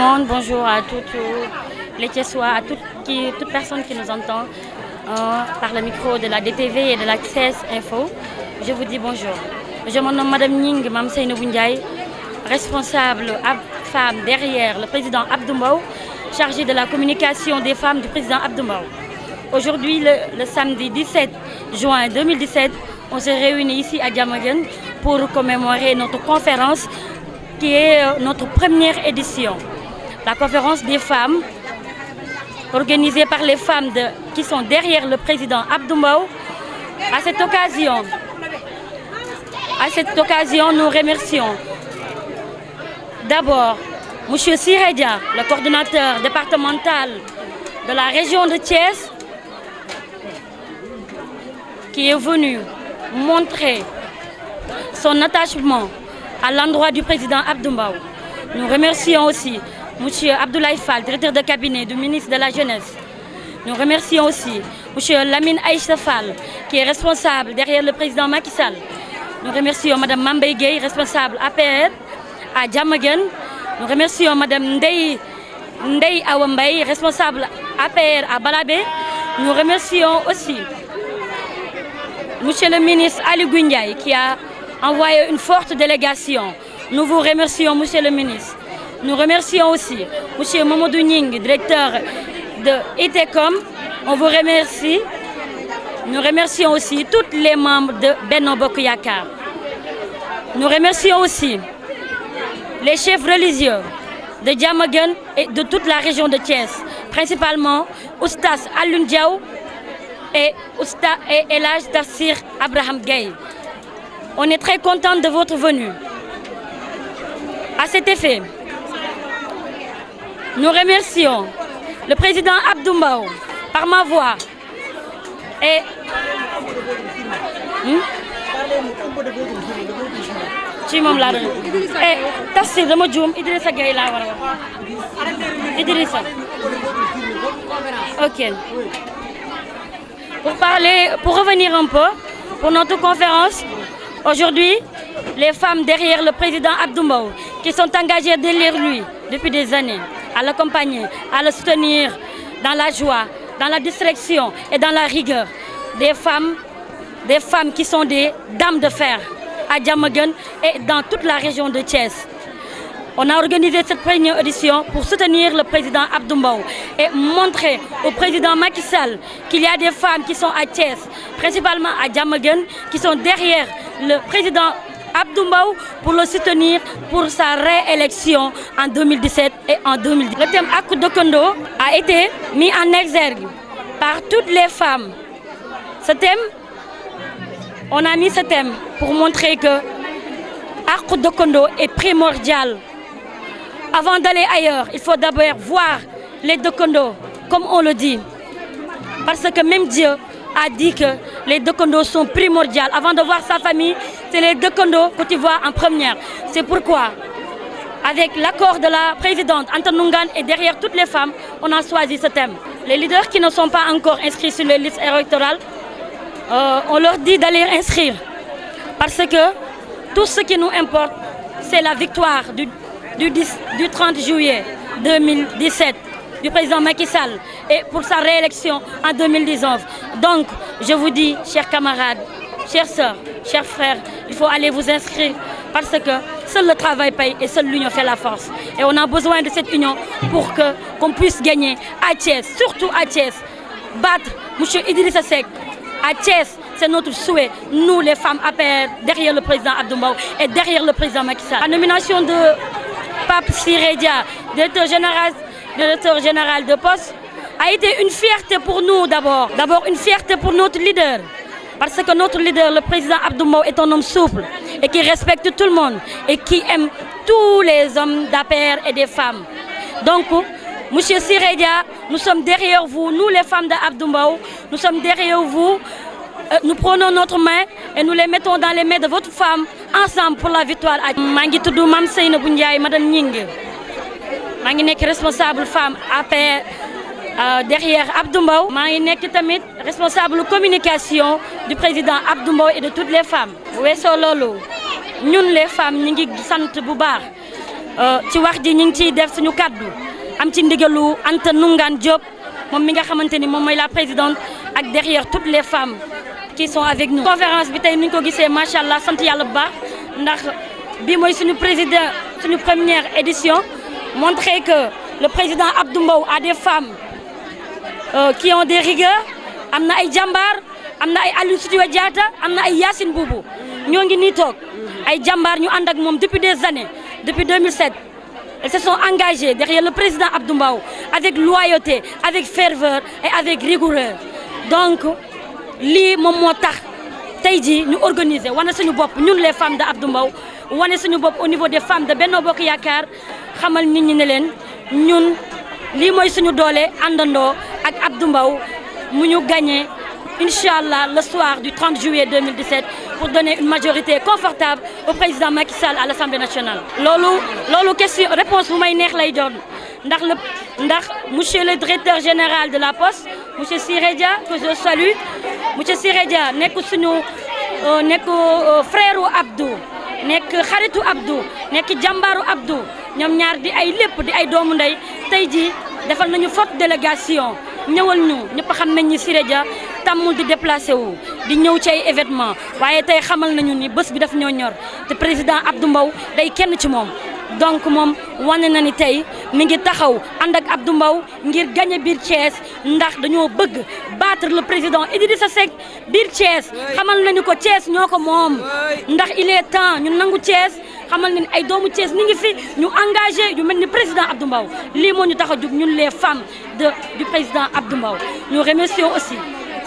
monde, bonjour à toutes les Thiessois, à toute personne qui nous entend par le micro de la DTV et de la Thiès Info. Je vous dis bonjour. Je me nomme Madame Ning Mam Seynabou Ndiaye, responsable femme derrière le président Abdou Mbow, chargée de la communication des femmes du président Abdou Mbow. Aujourd'hui, le samedi 17 juin 2017, on s'est réunis ici à Diamaguène pour commémorer notre conférence qui est notre première édition. La conférence des femmes organisée par les femmes qui sont derrière le président Abdou Mbow. À cette occasion, nous remercions d'abord M. Siré Dia, le coordonnateur départemental de la région de Thiès, qui est venu montrer son attachement à l'endroit du président Abdou Mbow. Nous remercions aussi M. Abdoulaye Fall, directeur de cabinet du ministre de la Jeunesse. Nous remercions aussi M. Lamine Aïcha Fall, qui est responsable derrière le président Macky Sall. Nous remercions Mme Mambay Gueye, responsable APR à Diamaguène. Nous remercions Mme Ndeye Awambay, responsable APR à Balabé. Nous remercions aussi M. le ministre Ali Ndiaye, qui a envoyé une forte délégation. Nous vous remercions, M. le ministre. Nous remercions aussi M. Mamadou Ning, directeur de ITECOM. On vous remercie. Nous remercions aussi tous les membres de Benno Bokk Yakaar. Nous remercions aussi les chefs religieux de Diamaguène et de toute la région de Thiès, principalement Oustaz Alioune Diaw et El Hadj Tafsir Abraham Gueye. On est très content de votre venue. À cet effet, nous remercions le président Abdou Mbow par ma voix et ci moom laa doon Tafsir dama juum Idrissa Gueye laa war a wax Idrissa. Ok. Pour revenir un peu pour notre conférence, aujourd'hui, les femmes derrière le président Abdou Mbow qui sont engagées derrière lui depuis des années, à l'accompagner, à le soutenir dans la joie, dans la distraction et dans la rigueur. Des femmes qui sont des dames de fer à Diamaguène et dans toute la région de Thiès. On a organisé cette première édition pour soutenir le président Abdou Mbow et montrer au président Macky Sall qu'il y a des femmes qui sont à Thiès, principalement à Diamaguène, qui sont derrière le président Abdou Mbow pour le soutenir pour sa réélection en 2017 et en 2010. Le thème Akku Dëkkandoo a été mis en exergue par toutes les femmes. On a mis ce thème pour montrer que Akku Dëkkandoo est primordial. Avant d'aller ailleurs, il faut d'abord voir les dëkkandoo, comme on le dit. Parce que même Dieu a dit que les dëkkandoo sont primordiaux. Avant de voir sa famille, c'est les dëkkandoo que tu vois en première. C'est pourquoi, avec l'accord de la présidente Anta Ndoungane et derrière toutes les femmes, on a choisi ce thème. Les leaders qui ne sont pas encore inscrits sur les listes électorales, on leur dit d'aller inscrire. Parce que tout ce qui nous importe, c'est la victoire du 30 juillet 2017 du président Macky Sall et pour sa réélection en 2019. Donc, je vous dis, chers camarades, chères sœurs, chers frères, il faut aller vous inscrire parce que seul le travail paye et seule l'union fait la force. Et on a besoin de cette union pour qu'on puisse gagner à Thiès, surtout à Thiès, battre M. Idrissa Seck. À Thiès, c'est notre souhait, nous les femmes APR, derrière le président Abdou Mbow et derrière le président Macky Sall. La nomination de Pape Siré Dia, directeur général de Poste, a été une fierté pour nous d'abord. D'abord une fierté pour notre leader. Parce que notre leader, le président Abdou Mbow, est un homme souple et qui respecte tout le monde et qui aime tous les hommes d'APR et des femmes. Donc, M. Siré Dia, nous sommes derrière vous, nous les femmes d'Abdou Mbow, nous sommes derrière vous. Nous prenons notre main et nous les mettons dans les mains de votre femme ensemble pour la victoire. maa ngi tudd Mame Seynabou Ndiaye madame Gningue maa ngi nekk responsable femme APR derrière Abdou Mbow. maa ngi nekk tamit responsable communication du président Abdou Mbow et de toutes les femmes. bu weesoo loolu ñun les femmes ñi ngi sant bu baax ci wax ji ñu ngi ciy def suñu kaddu am ci ndigalu Anta Nungane Diop moom mi nga xamante ni moom mooy la présidente ak derrière toutes les femmes qui sont avec nous. conférence bi tey ni ñu ko gisee macha allah sant yàlla bu baax ndax bi mooy suñu président suñu première édition montrer que le président Abdou Mbow a des femmes qui ont des rigueurs am na ay jàmbaar am na ay Aline Sitoé Diatta am na ay Yacine Boubou ñoo ngi nii toog ay jàmbaar ñu ànd ak moom depuis des années depuis 2007 elles se sont engagées derrière le président Abdou Mbow avec loyauté avec ferveur et avec rigueur donc lii moom moo tax tey jii ñu organiser wane suñu bopp ñun les femmes de Abdou Mbow wane suñu bopp au niveau des femmes de Benno Bokk Yaakaar xamal nit ñi ne leen ñun lii mooy suñu doole àndandoo ak Abdou Mbow mu ñu gagné Inch'Allah le soir du 30 juillet 2017 pour donner une majorité confortable au président Macky Sall à l'Assemblée nationale. loolu question réponse bu may neex lay doon ndax monsieur le directeur général de la Poste monsieur Siré Dia que je salue monsieur Siré Dia nekk suñu nekk frère u Abdou nekk xaritu Abdou nekk jàmbaaru Abdou ñoom ñaar di ay lépp di ay doomu ndey tey jii defal nañu forte délégation ñëwal ñu ñëpp xam nañ ni Siré Dia tàmmul di déplacé wu di ñëw ci ay événement waaye tey xamal nañu ni bés bi daf ñoo ñor te président Abdou Mbow day kenn ci moom donc moom wane na ni tey mi ngi taxaw ànd ak Abdou Mbow ngir gagner biir Thiès ndax dañoo bëgg battre le président Idrissa Seck biir Thiès xamal nañu ko Thiès ñoo ko moom ndax il est temps ñu nangu Thiès xamal nañu ay doomu Thiès ni ngi fi ñu engagé yu mel ni président Abdou Mbow lii moo ñu tax a jug ñun les femmes du président Abdou Mbow. Nous remercions aussi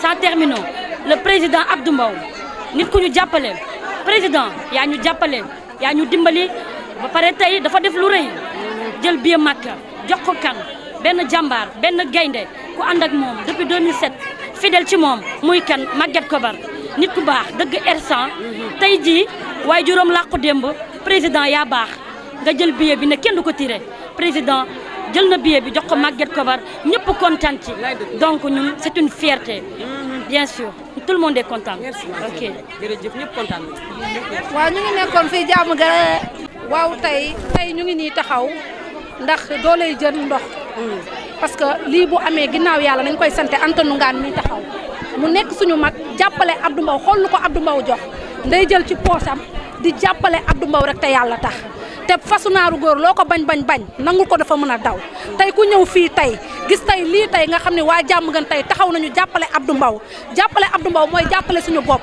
sans terminer le président Abdou Mbow nit ku ñu jàppale président yaa ñu jàppale yaa ñu dimbali ba pare tey dafa def lu rëy jël billet Makka jox ko kan benn jàmbaar benn gaynde ku ànd ak moom depuis 2007 fidèle ci moom muy kan Maguette Kobar nit ku baax dëgg R100 tey jii waaye juróom làqu démb président yaa baax nga jël billet bi ne kenn du ko tiré président jël na billet bi jox ko Maguette Kobar ñëpp kontaan ci donc ñun c'est une fierté bien sûr tout le monde est content. merci ok jërëjëf ñëpp kontaan waaw ñu ngi nekkoon fii jàmm ga waaw tey ñu ngi nii taxaw ndax dooley jën ndox parce que lii bu amee ginnaaw yàlla nañ koy sante Anta Nungane mi taxaw mu nekk suñu mag jàppale Abdou Mbow xool lu ko Abdou Mbow jox nday jël ci poosam di jàppale Abdou Mbow rek te yàlla tax te fasu naaru góor loo ko bañ nangul ko dafa mën a daw tey ku ñëw fii tey gis tey lii tey nga xam ne waa jàmm gën tey taxaw nañu jàppale Abdou Mbow mooy jàppale suñu bopp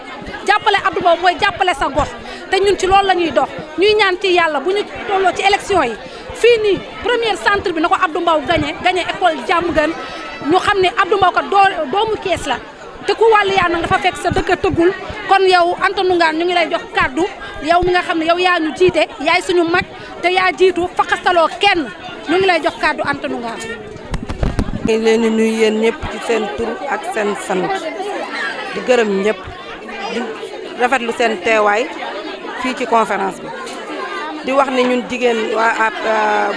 jàppale Abdou Mbow mooy jàppale sa gox te ñun ci loolu la ñuy dox ñuy ñaan ci yàlla bu ñu tolloo ci élection yi fii nii premier centre bi na ko Abdou Mbow gagné école jàmm gën ñu xam ne Abdou Mbow kat doomu Kees la te ku wàllu yaa nag dafa fekk sa dëkk tëggul kon yow Anta Nungane ñu ngi lay jox kàddu yow mi nga xam ne yow yaa ñu jiite yaay suñu mag te yaa jiitu fakastaloo kenn ñu ngi lay jox kàddu Anta Nungane. ngi leen di nuyu yéen ñëpp ci seen tur ak seen sant di gërëm ñëpp di rafetlu seen teewaay fii ci conférence bi di wax ne ñun jigéen waa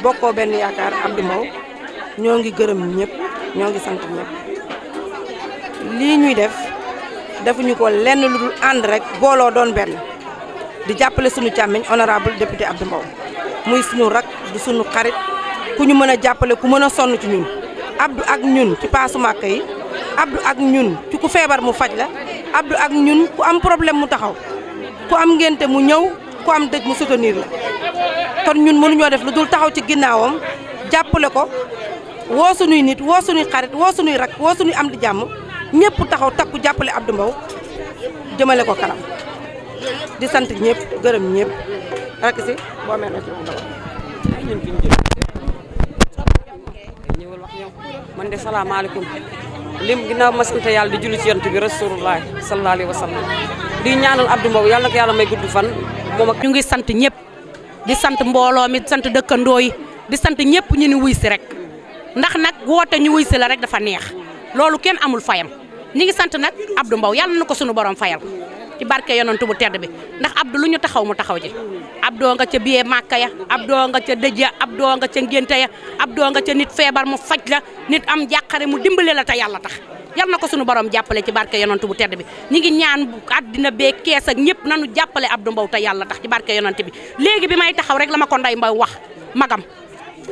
Bokkoo Benn Yaakaar Abdou Mbow ñoo ngi gërëm ñëpp ñoo ngi sant ñëpp lii ñuy def defuñu ko lenn lu dul ànd rek booloo doon benn di jàppale suñu càmmiñ honorable député Abdou Mbow muy suñu rak di suñu xarit ku ñu mën a jàppale ku mën a sonn ci ñun Abdou ak ñun ci paasu Màkka yi Abdou ak ñun ci ku feebar mu faj la Abdou ak ñun ku am problème mu taxaw ku am ngénte mu ñëw ku am dëj mu soutenir la kon ñun mënuñoo def lu dul taxaw ci ginnaawam jàppale ko woo suñuy nit woo suñuy xarit woo suñuy rak woo suñuy am di jàmm ñëpp taxaw takku jàppale Abdou Mbow jëmale ko kanam di sant ñëpp gërëm ñëpp rek si boo mel na ci ñëwal wax ñoom man de salaamaaleykum lim ginnaaw ma sant yàlla di julli ci yonent bi rasulullah sallallahu alayhi wa sallam di ñaanal Abdou Mbow yàlla na ko yàlla may gudd fan moom ak ñu ngi sant ñëpp di sant mbooloo mi di sant dëkkandoo yi di sant ñëpp ñu ni wuy si rek ndax nag woote ñu wuy si la rek dafa neex loolu kenn amul fayam ñi ngi sant nag Abdou Mbow yàlla na ko sunu borom fayal ci barke yonent bu tedd bi ndax Abdou lu ñu taxaw mu taxaw ji Abdou nga ca biye Màkka ya Abdou nga ca dëj ya Abdou nga ca ngénte ya Abdou nga ca nit feebar mu faj la nit am jàqare mu dimbale la te yàlla tax yal na ko sunu borom jàppale ci barke yonent bu tedd bi ñi ngi ñaan àddina bee kees ak ñëpp nanu jàppale Abdou Mbow te yàlla tax ci barke yonent bi léegi bi may taxaw rek la ma ko Ndeye Mbow wax magam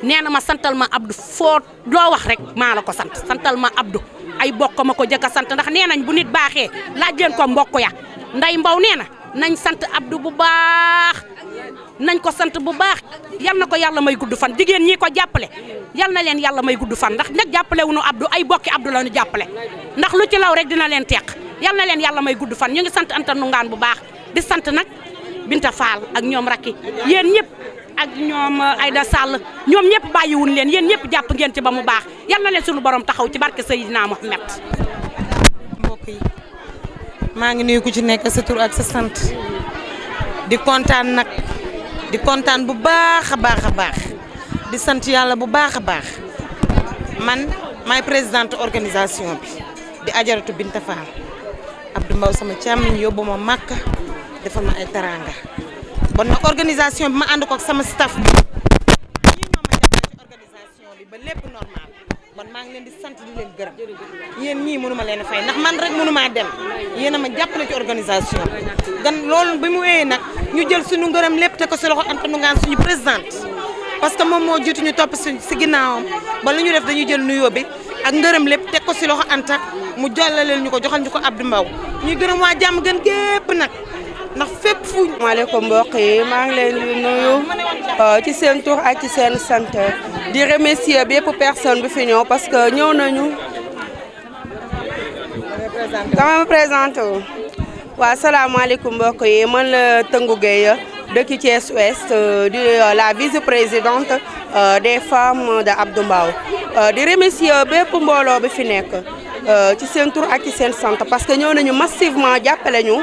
nee na ma santal ma Abdou foo loo wax rek maa la ko sant santal ma Abdou ay bokk ma ko jëkk a sant ndax nee nañ bu nit baaxee laaj leen ko mbokk ya nday Mbow nee na nañ sant Abdou bu baax nañ ko sant bu baax yal na ko yàlla may gudd fan jigéen ñi ko jàppale yal na leen yàlla may gudd fan ndax nag jàppale wuñu Abdou ay bokki Abdou la ñu jàppale ndax lu ci law rek dina leen teq yal na leen yàlla may gudd fan ñu ngi sant Anta Nungaan bu baax di sant nag Binta Fall ak ñoom rakki yéen ñëpp ak ñoom Aïda Sall ñoom ñëpp bàyyiwuñ leen yéen ñëpp jàpp ngeen ci ba mu baax yal na leen suñu borom taxaw ci barke Seydina Mohamed. mbokk yi maa ngi nuyu ku ci nekk sa tur ak sa sant di kontaan nag di kontaan bu baax a baax a baax di sant yàlla bu baax a baax man maay présidente organisation bi di ajaratu Binta Fall Abdou Mbow sama càmmiñ yóbbu ma Makka defal ma ay taranga bon nag organisation bi ma ànd ko ak sama staff bi ñii ñoo ma jàppale ci organisation bi ba lépp normal bon maa ngi leen di sant di leen gërëm yéen ñii mënu ma leen a fay ndax man rek mënu maa dem yéen a ma jàppale ci organisation bi gan loolu bi mu wéyee nag ñu jël suñu ngërëm lépp te ko si loxo Anta Nungaan suñu présidente parce que moom moo jiitu ñu topp si ginnaawam ba lu ñu def dañuy jël nuyoo bi ak ngërëm lépp teg ko si loxo Anta mu jàllaleel ñu ko joxal ñu ko Abdou Mbow ñuy gërëm waa jàmm gën gépp nag ndax fépp fu. maaleykum mbokk yi maa ngi leen di nuyu ci seen tur ak ci seen sant di remercier bépp personne bi fi ñëw parce que ñëw nañu. dama ma présenté wu. waaw salaamaaleykum mbokk yi man la Tëngu Gueye dëkk Thiès Ouest di la vice-présidente des femmes de Abdou Mbow di remercier bépp mbooloo bi fi nekk ci seen tur ak ci seen sant parce que ñëw nañu massivement jàppale ñu.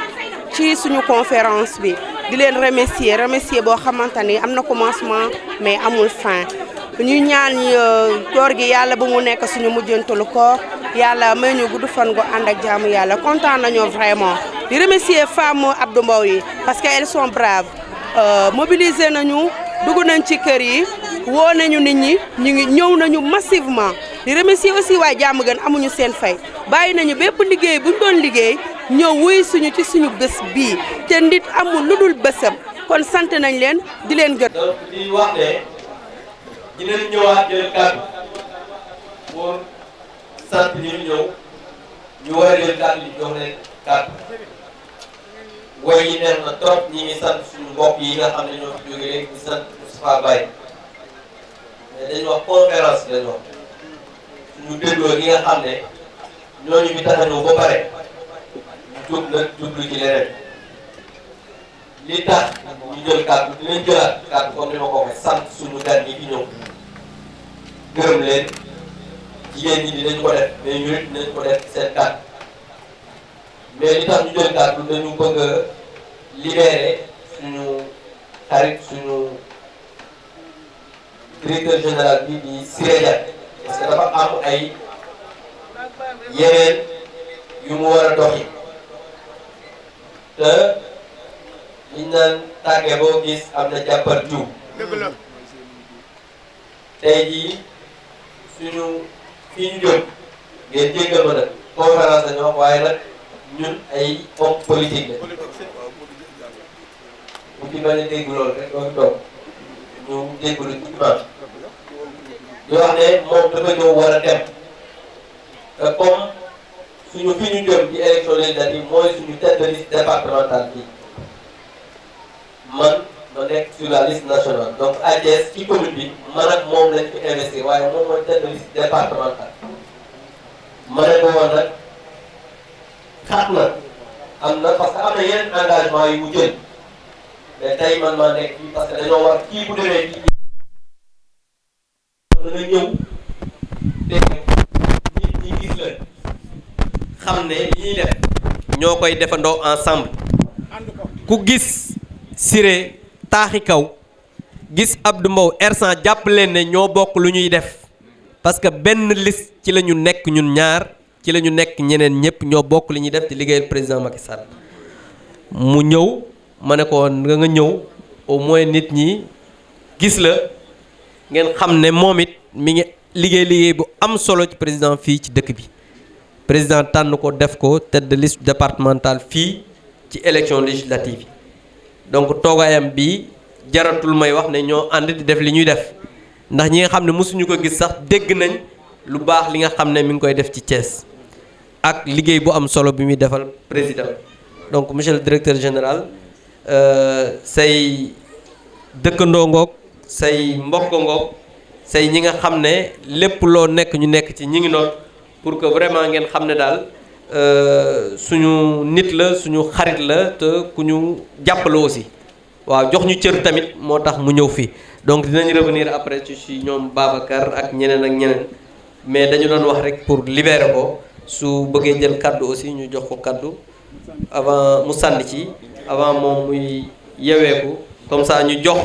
ci suñu conférence bi di leen remercier boo xamante ni am na commencement mais amul fin ñu ñaan ñi koor gi yàlla bu mu nekk suñu mujjantalu koor yàlla may ñu gudd fan gu ànd ak jaamu yàlla kontaan nañoo vraiment di remercier femmes Abdou Mbow yi parce que elles sont braves mobiliser nañu dugg nañ ci kër yi woo nañu nit ñi ñu ngi ñëw nañu massivement di remercier aussi waa jàmm gën amuñu seen fay bàyyi nañu bépp liggéey bu ñu doon liggéey ñëw wuy suñu ci suñu bés bii te nit amul lu dul bésam kon sant nañ leen di leen jot. donc di wax ne dinañ ñëwaat jël kàddu pour sant ñi ñëw ñu war a jël kàddu yi jox leen kàddu way yi neex na trop ñi ngi sant suñu mbokk yi nga xam ne ñoo fi jóge léegi di sant Moustapha Baye mais dañu wax conférence lañu wax suñu dégloo yi nga xam ne ñooñu fi taxanoo ba pare jub nag jublu ci leneen li tax ñu jël kàddu dinañ jëlaat kàddu comme ni ma ko waxee sant suñu gan yi fi ñëw gërëm leen jigéen ñi dinañ ko def mais ñu nit dinañ ko def seen kàddu mais li tax ñu jël kàddu dañu bëgg a libérer suñu xarit suñu directeur général bi di Siré Dia parce que dafa am ay yeneen yu mu war a doxi te liñ naan tàgge boo gis am na jàppal jiw tey jii suñu fii ñu jëm ngeen jéggal ma nag conférence dañoo wax waaye nag ñun ay homme politique la bu ci bañ a dégg loolu rek doo fi toog ñu déglu ci imam di wax ne moom dafa ñëw war a dem te comme suñu fi ñu jëm ci élection législative mooy suñu tête de liste départementale bi man ma nekk sur la liste nationale donc à Thiès ci commune bi man ak moom lañ fi investir waaye moom mooy tête de liste départementale ma ne ko woon nag xat na am na parce que am na yeneen engagement yu mu jël mais tey man maa nekk fii parce que dañoo war kii bu demee fii da nga ñëw te nit ñi gis la xam ne li ñuy def ñoo koy defandoo ensemble ku gis Siré taaxi kaw gis Abdou Mbow R100 jàpp leen ne ñoo bokk lu ñuy def parce que benn liste ci la ñu nekk ñun ñaar ci la ñu nekk ñeneen ñëpp ñoo bokk li ñuy def di liggéeyal président Macky Sall mu ñëw ma ne ko nga ñëw au moins nit ñi gis la ngeen xam ne moom it mi ngi liggéey bu am solo ci président fii ci dëkk bi président tànn ko def ko tête de liste départementale fii ci élection législative yi donc toogaayam bi jaratul may wax ne ñoo ànd di def li ñuy def ndax ñi nga xam ne mosuñu ko gis sax dégg nañ lu baax li nga xam ne mi ngi koy def ci Thiès ak liggéey bu am solo bi muy defal président. donc monsieur le directeur général say dëkkandoo ngoog say mbokk ngoog say ñi nga xam ne lépp loo nekk ñu nekk ci ñi ngi noonu pour que vraiment ngeen xam ne daal suñu nit la suñu xarit la te ku ñu jàppale aussi waaw jox ñu cër tamit moo tax mu ñëw fii donc dinañ revenir après ci ñoom Babacar ak ñeneen ak ñeneen mais dañu doon wax rek pour libérer ko su bëggee jël kaddu aussi ñu jox ko kaddu avant mu sànni ci avant moom muy yeweeku comme ça ñu jox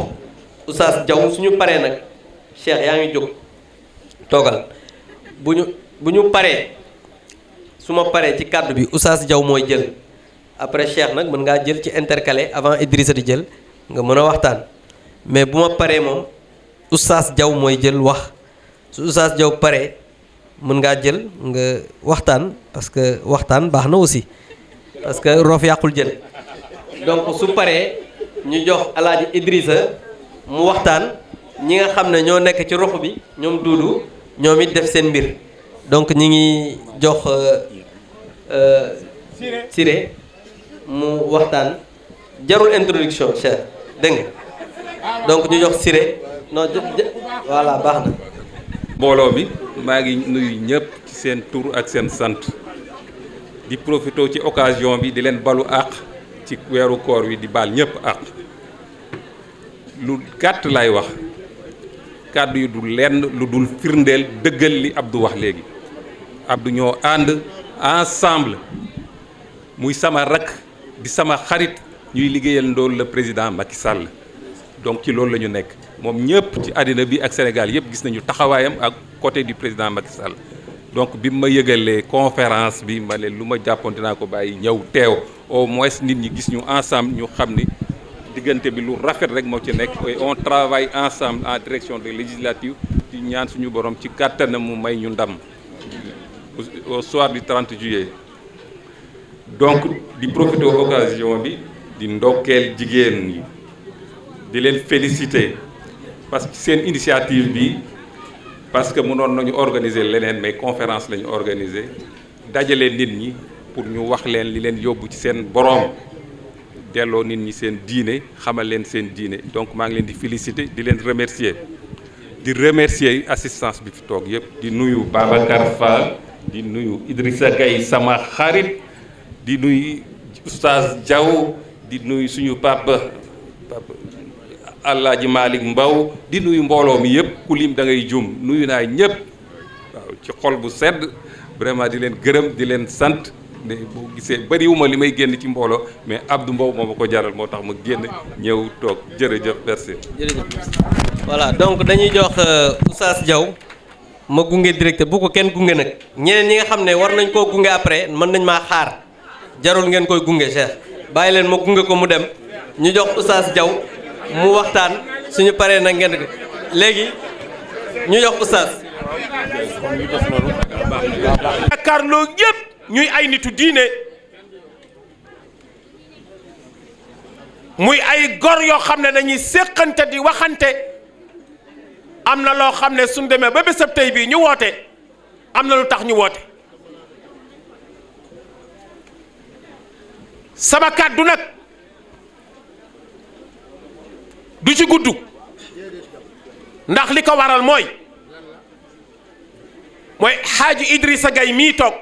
Oustaz Diaw suñu paree nag Cheikh yaa ngi jóg toogal bu ñu paree su ma paree ci kaddu bi Oustaz Diaw mooy jël après Cheikh nag mën ngaa jël ci intercalé avant Idrissa di jël nga mën a waxtaan mais bu ma paree moom Oustaz Diaw mooy jël wax su Oustaz Diaw paree mën ngaa jël nga waxtaan parce que waxtaan baax na aussi parce que roof yàqul jël donc su paree ñu jox Alaaji Idrissa mu waxtaan ñi nga xam ne ñoo nekk ci rox bi ñoom duudu ñoom it def seen mbir donc ñi ngi jox Siré mu waxtaan jarul introduction cher dégg nga donc ñu jox Siré non voilà baax na. mbooloo mi maa ngi nuyu ñëpp ci seen tur ak seen sant di profité ci occasion bi di leen balu àq ci weeru koor wi di baal ñëpp àq lu gàtt lay wax kàddu yu du lenn lu dul firndeel dëggal li Abdou wax léegi Abdou ñoo ànd ensemble muy sama rakk di sama xarit ñuy liggéeyal ndool le président Macky Sall donc ci loolu la ñu nekk moom ñëpp ci àddina bi ak Sénégal yëpp gis nañu taxawaayam ak côté du président Macky Sall donc bi ma yëgalee conférence bi ma leen lu ma jàppoon dinaa ko bàyyi ñëw teew au moins nit ñi gis ñu ensemble ñu xam ni diggante bi lu rafet rek moo ci nekk et on travaille ensemble en direction de législative di ñaan suñu borom ci kàttanam mu may ñu ndam au soir du 30 juillet donc di profiter occasion bi di ndokkeel jigéen ñi di leen féliciter parce que seen initiative bi parce que mënoon nañu organiser leneen mais conférence la ñu organiser dajale nit ñi pour ñu wax leen li leen yóbbu ci seen boroom delloo nit ñi seen diine xamal leen seen diine donc maa ngi leen di féliciter di leen remercier di remercier assistance bi fi toog yëpp di nuyu Babacar Fall di nuyu Idrissa Gaye sama xarit di nuyu Oustaz Diaw di nuyu suñu papa Alaaji Malick Mbaw di nuyu mbooloo mi yëpp ku lim da ngay jum nuyu naa ñëpp waaw ci xol bu sedd vraiment di leen gërëm di leen sant ne boo gisee bëriwuma li may génn ci mbooloo mais Abdou Mbow moo ma ko jaral moo tax ma génn ñëw toog jërëjëf merci. jërëjëf voilà donc dañuy jox Oustaz Diaw ma gunge directeur bu ko kenn gunge nag ñeneen ñi nga xam ne war nañ koo gunge après mën nañ maa xaar jarul ngeen koy gunge Cheikh bàyyi leen ma gunge ko mu dem ñu jox Oustaz Diaw mu waxtaan suñu paree nag ngeen léegi ñu jox Oustaz. jàkkaarloo yëpp ñuy ay nitu diine muy ay gor yoo xam ne dañuy séqante di waxante am na loo xam ne suñ demee ba bésab tey bii ñu woote am na lu tax ñu woote sama kàddu nag du ci gudd ndax li ko waral mooy xaaji Idrissa Gaye mii toog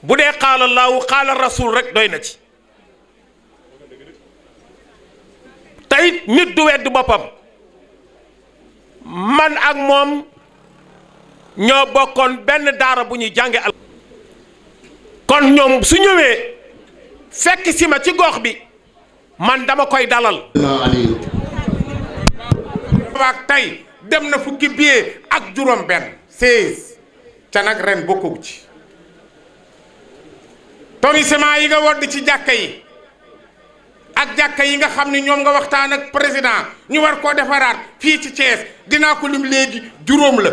bu dee qaala Allahu qaala rasul rek doy na ci teyit nit du wedd boppam man ak moom ñoo bokkoon benn daara bu ñuy jànge al kon ñoom su ñëwee fekk si ma ci gox bi man dama koy dalal waak tey dem na fukki billet ak juróom benn 16 ca nag ren bokkugu ci tonissement yi nga wodd ci jàkka yi ak jàkka yi nga xam ne ñoom nga waxtaan ak président ñu war koo defaraat fii ci Thiès dinaa ko lim léegi juróom la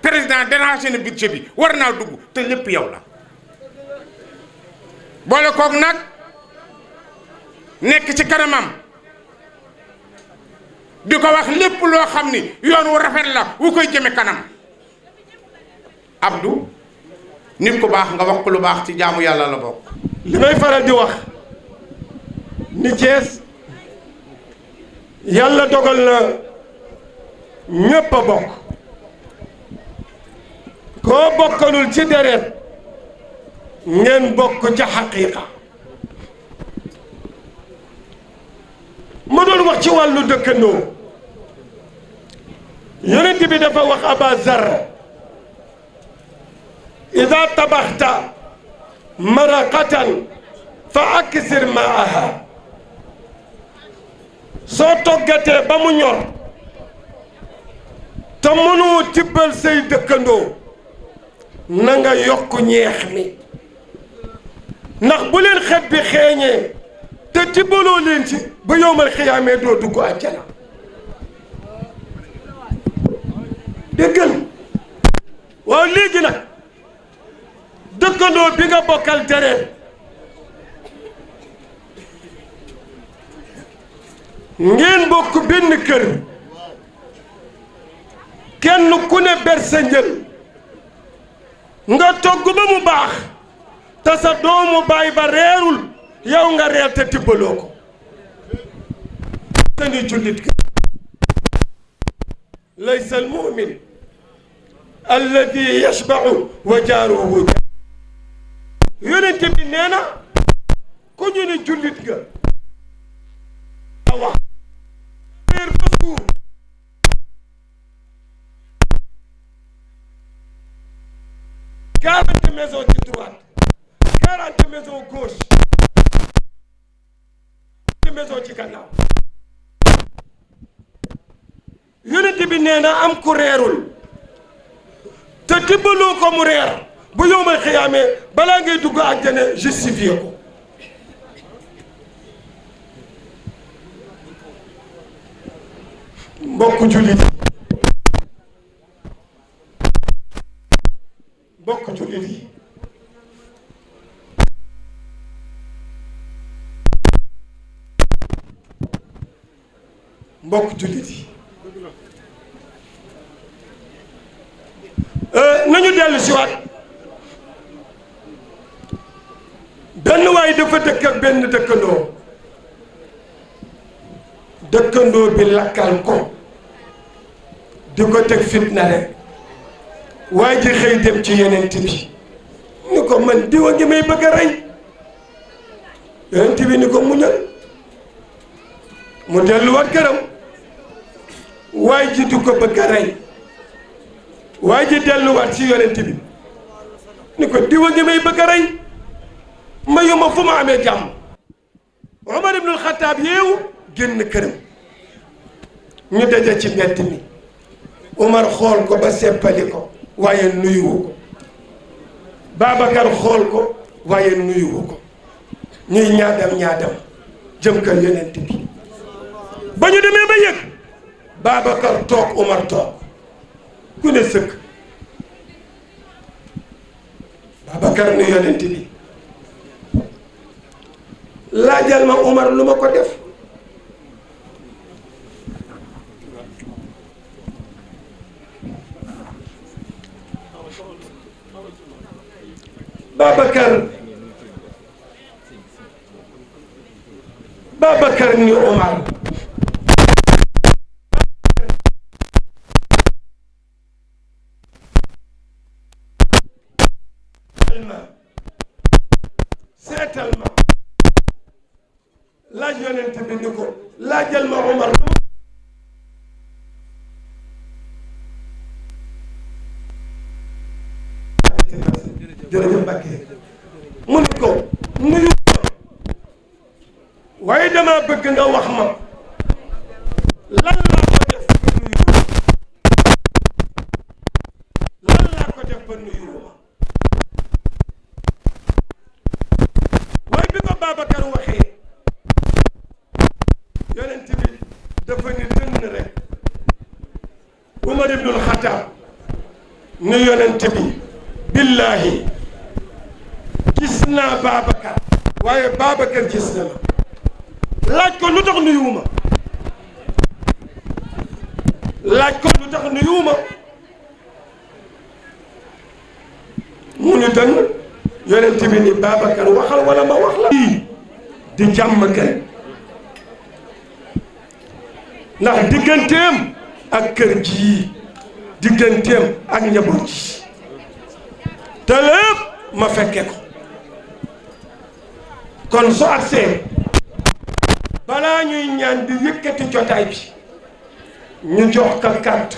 président déranger na budget bi war naa dugg te lépp yow la boole koog nag nekk ci kanamam di ko wax lépp loo xam ni yoon wu rafet la wu koy jëme kanam. Abdou nit ku baax nga wax ko lu baax ci jaamu yàlla la bokk. li may faral di wax ni Thiès yàlla dogal na ñépp a bokk koo bokkalul ci deret ngeen bokk ca xaqiiqa. ma doon wax ci wàllu dëkkandoo yonent bi dafa wax Aba Zar ida tabaxta maraqatan fa aksir maaha soo toggatee ba mu ñor te mënoo tibbal say dëkkandoo na nga yokk ñeex mi ndax bu leen xet bi xeeñee te tibbaloo leen ci ba yowmal xiyaamee doo dugg àjjana. déggal waaw léegi nag dëkkandoo bi nga bokkal deret ngeen bokk benn kër kenn ku ne ber sa njël nga togg ba mu baax te sa doomu baay ba reerul yow nga reer te tibbaloo ko te ni jullit ka laysa al mu'min alladi yashba'u wa jaaruhu yonent bi nee na ku ñu ne jullit nga wax reer ba suur 40 maisons ci droite 40 maisons gauche maison ci gannaaw yonent bi nee na am ku reerul te tibbaloo ko mu reer bu yowmal xiyaamee balaa ngay dugg àjjana justifié ko mbokk jullit yi mbokk jullit yi nañu dellu si waat benn waay dafa dëkk ak benn dëkkandoo bi lakkal ko di ko teg fitna rek waa ji xëy dem ci yonent bi ni ko man diwa ngi may bëgg a rey yonent bi ni ko muñal mu delluwaat këram waay ji du ko bëgg a rey waay ji delluwaat ci yonent bi ni ko diwa ngi may bëgg a rey mayuma fu ma amee jàmm Omar ibnul Xataab yeewu génn këram ñu daje ci mbedd mi Omar xool ko ba seppali ko waaye nuyuwu ko Babacar xool ko waaye nuyuwu ko ñuy ñaadam jëm kër yonent bi ba ñu demee ba yëg Babacar toog Omar toog ku ne sëkk Babacar ni yonent bi laajal ma Omar lu ma ko def Babacar ni Omar seetal ma laaj yonent bi ni ko laajal ma Omar jërëjëf Mbacke mu ni ko nuyu waaye dama bëgg nga wax ma lan laa ko def ba nuyu lan laa ko def ba nuyu waaye bi ko Babacar waxee yonent bi dafa ni dënn rek Umar ibnul Xataab ni yonent bi billahi gis naa Babacar waaye Babacar gis na ma laaj ko lu tax nuyuwuma laaj ko lu tax nuyuwuma mu ni dëng yonent bi ni Babacar waxal wala ma wax la di jàmm gën ndax digganteem ak kër gi digganteem ak njaboot ji te lépp ma fekke ko kon su agsee balaa ñuy ñaan di yëkkati jotaay bi ñu jox ka kàddu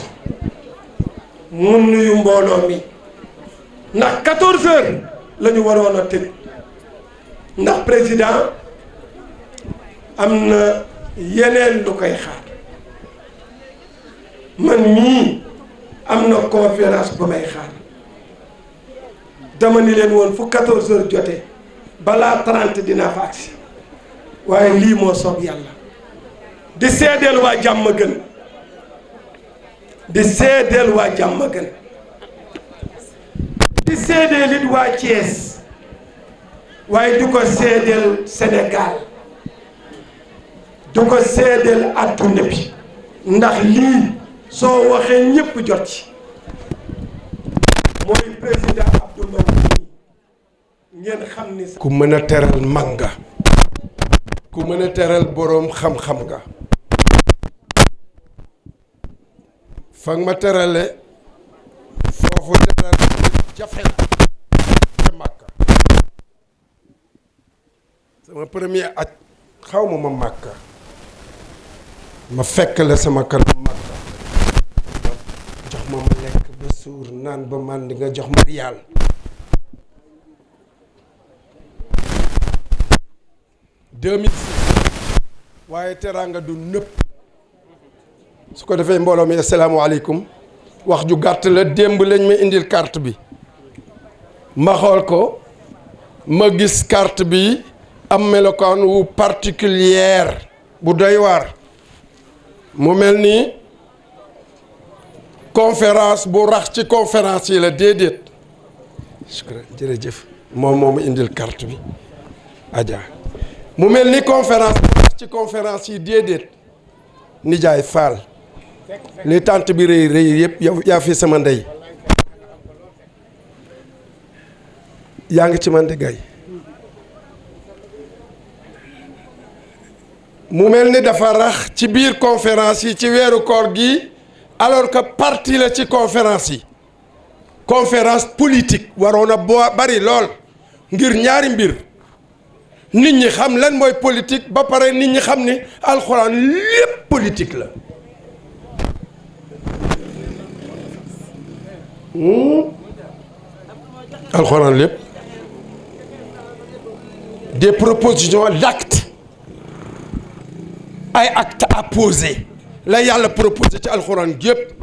mu nuyu mbooloo mi ndax 14 heures la ñu waroon a tëj ndax président am na yeneen lu koy xaar man mii am na conférence ba may xaar dama ni leen woon fu 14 heures jotee balaa 30 dinaa fa agsi waaye lii moo soob yàlla di seedeel waa jàmm gën di seedeel waa jàmm gën di seedeel it waa Thiès waaye du ko seedeel Sénégal du ko seedeel adduna bi ndax lii soo waxee ñépp jot ci mooy président Abdou Mbow ngeen xam ni ku mën a teral mag nga ku mën a teral boroom xam-xam nga fa ma terale foofu teral jafe la ca Màkka sama premier aj xaw ma Màkka ma fekk la sama kanam Màkka jox ma lekk ba suur naan ba màndi nga jox ma riyaal waaye teraanga du nëpp su ko defee mbooloo mi asalaamaaleykum wax ju gàtt la démb lañ ma indil carte bi ma xool ko ma gis carte bi am melokaan wu particulière bu doy waar mu mel ni conférence bu rax ci conférence yi la déedéet jërëjëf moom moo ma indil carte bi Adja mu mel ni conférence bu rax ci conférence yi déedéet nijaay Fall li tànt bi rëy rëy yëpp yaa fi sama ndey yaa ngi ci man di gay mu mel ni dafa rax ci biir conférence yi ci weeru koor gi alors que partie la ci conférence yi conférence politique waroon a bari lool ngir ñaari mbir nit ñi xam lan mooy politique ba pare nit ñi xam ni alxuraan lépp politique la alxuraan lépp des propositions d'actes ay actes à poser la yàlla proposé ci alxuraan yëpp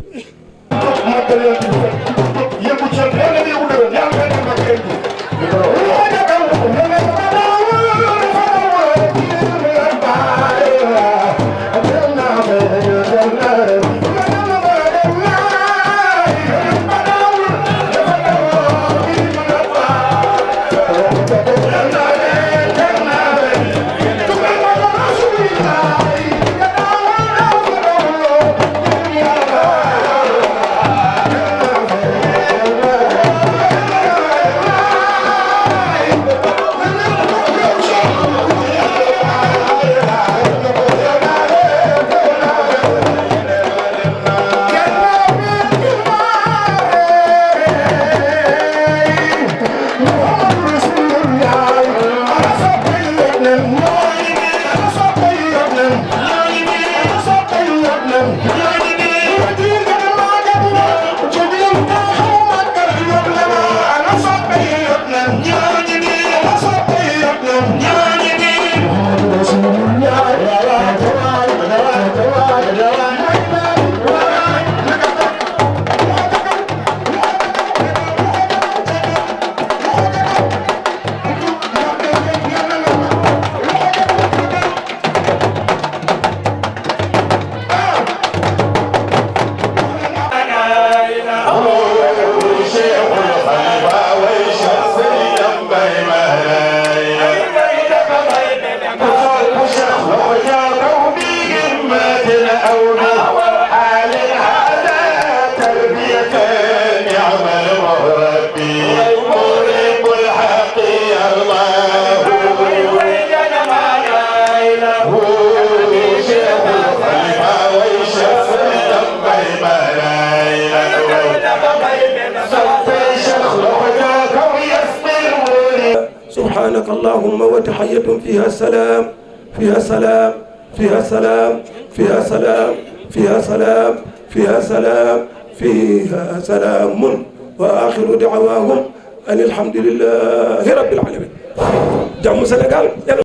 subhanaka allahumma wa tahiyyatuhum fiha salam fiha salam fiha salam fiha salam fiha salam fiha salam fiha salamun wa akhiru da'wahum an alhamdulillahi rabbil alamin jàmm Sénégal